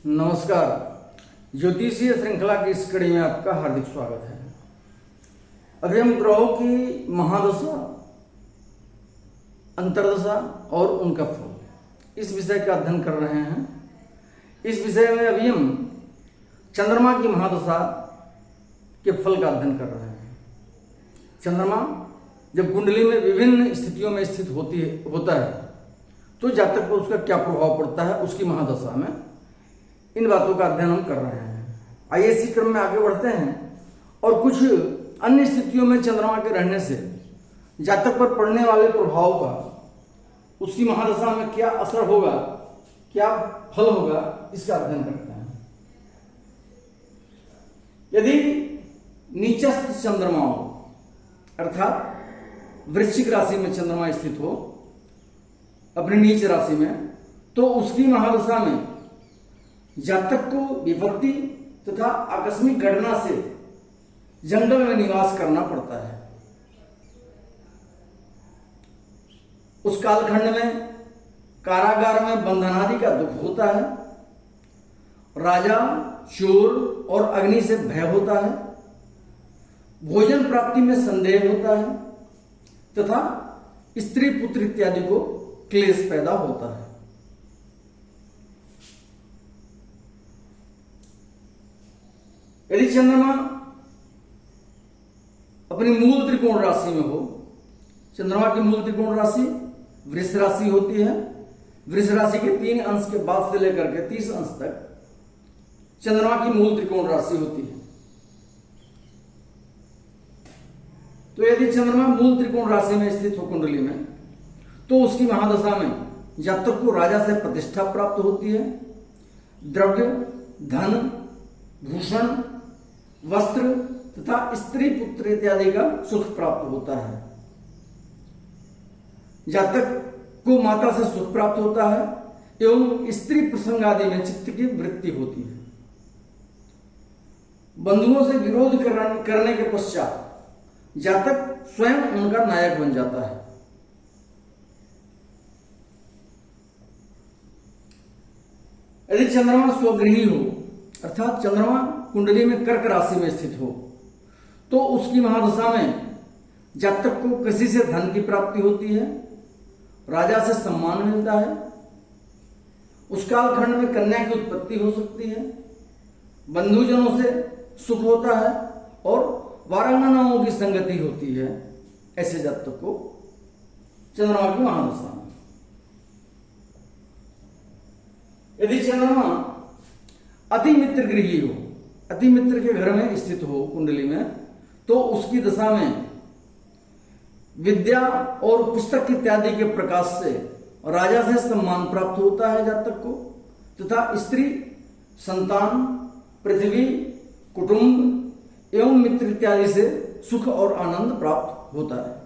नमस्कार। ज्योतिषीय श्रृंखला की इस कड़ी में आपका हार्दिक स्वागत है। अभी हम ग्रहों की महादशा, अंतर्दशा और उनका फल, इस विषय का अध्ययन कर रहे हैं। इस विषय में अभी हम चंद्रमा की महादशा के फल का अध्ययन कर रहे हैं। चंद्रमा जब कुंडली में विभिन्न स्थितियों में स्थित होता है तो जातक को उसका क्या प्रभाव पड़ता है, उसकी महादशा में इन बातों का अध्ययन हम कर रहे हैं। आइए इसी क्रम में आगे बढ़ते हैं और कुछ अन्य स्थितियों में चंद्रमा के रहने से जातक पर पड़ने वाले प्रभाव का, उसकी महादशा में क्या असर होगा, क्या फल होगा, इसका अध्ययन करते हैं। यदि नीचस्थ चंद्रमा हो, अर्थात वृश्चिक राशि में चंद्रमा स्थित हो अपनी नीच राशि में, तो उसकी महादशा में जातक को विपत्ति तथा आकस्मिक घटना से जंगल में निवास करना पड़ता है। उस कालखंड में कारागार में बंधनादि का दुख होता है, राजा, चोर और अग्नि से भय होता है, भोजन प्राप्ति में संदेह होता है तथा स्त्री पुत्र इत्यादि को क्लेश पैदा होता है। यदि चंद्रमा अपनी मूल त्रिकोण राशि में हो, चंद्रमा की मूल त्रिकोण राशि वृष राशि होती है। वृष राशि के 3 अंश के बाद से लेकर के 30 अंश तक चंद्रमा की मूल त्रिकोण राशि होती है। तो यदि चंद्रमा मूल त्रिकोण राशि में स्थित हो कुंडली में, तो उसकी महादशा में जातक को राजा से प्रतिष्ठा प्राप्त होती है, द्रव्य, धन, भूषण, वस्त्र तथा स्त्री पुत्र इत्यादि का सुख प्राप्त होता है। जातक को माता से सुख प्राप्त होता है एवं स्त्री प्रसंग आदि में चित्त की वृत्ति होती है। बंधुओं से विरोध करने के पश्चात जातक स्वयं उनका नायक बन जाता है। यदि चंद्रमा स्वगृही हो, अर्थात चंद्रमा कुंडली में कर्क राशि में स्थित हो, तो उसकी महादशा में जातक को कृषि से धन की प्राप्ति होती है, राजा से सम्मान मिलता है, उस कालखंड में कन्या की उत्पत्ति हो सकती है, बंधुजनों से सुख होता है और वारांगनाओं की संगति होती है। ऐसे जातक को चंद्रमा की महादशा में यदि चंद्रमा अति मित्र गृही हो, अति मित्र के घर में स्थित हो कुंडली में, तो उसकी दशा में विद्या और पुस्तक इत्यादि के प्रकाश से राजा से सम्मान प्राप्त होता है जातक को, तथा स्त्री, संतान, पृथ्वी, कुटुंब एवं मित्र इत्यादि से सुख और आनंद प्राप्त होता है।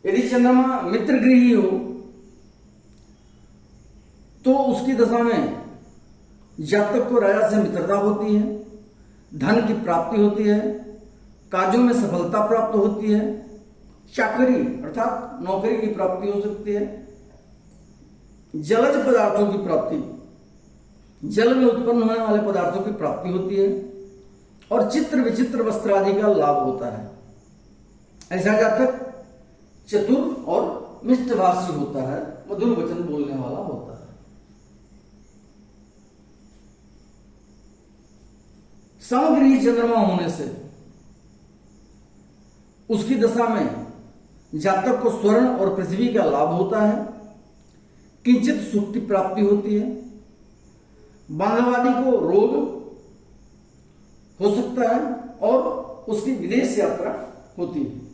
यदि चंद्रमा मित्र गृही हो, तो उसकी दशा में जातक को राजा से मित्रता होती है, धन की प्राप्ति होती है, कार्यों में सफलता प्राप्त होती है, चाकरी अर्थात नौकरी की प्राप्ति हो सकती है, जलज पदार्थों की प्राप्ति, जल में उत्पन्न होने वाले पदार्थों की प्राप्ति होती है और चित्र विचित्र वस्त्र आदि का लाभ होता है। ऐसा जातक चतुर और मिष्टभाषी होता है, मधुर वचन बोलने वाला होता है। समगृही चंद्रमा होने से उसकी दशा में जातक को स्वर्ण और पृथ्वी का लाभ होता है, किंचित सुख की प्राप्ति होती है, बांधवादी को रोग हो सकता है और उसकी विदेश यात्रा होती है।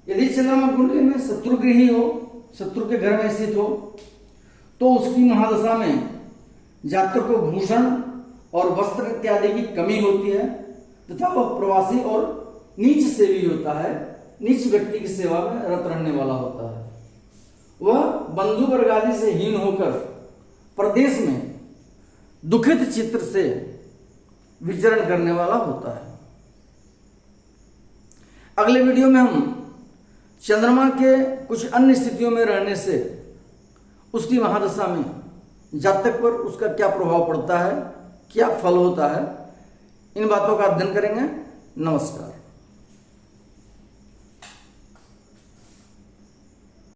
यदि चंद्रमा कुंडली में शत्रुगृही हो, शत्रु के घर में स्थित हो, तो उसकी महादशा में जातक को भूषण और वस्त्र इत्यादि की कमी होती है तथा वह प्रवासी और नीच सेवी होता है, नीच व्यक्ति की सेवा में रत रहने वाला होता है। वह बंधु वर्ग आदि से हीन होकर प्रदेश में दुखित चित्र से विचरण करने वाला होता है। अगले वीडियो में हम चंद्रमा के कुछ अन्य स्थितियों में रहने से उसकी महादशा में जातक पर उसका क्या प्रभाव पड़ता है, क्या फल होता है, इन बातों का अध्ययन करेंगे। नमस्कार।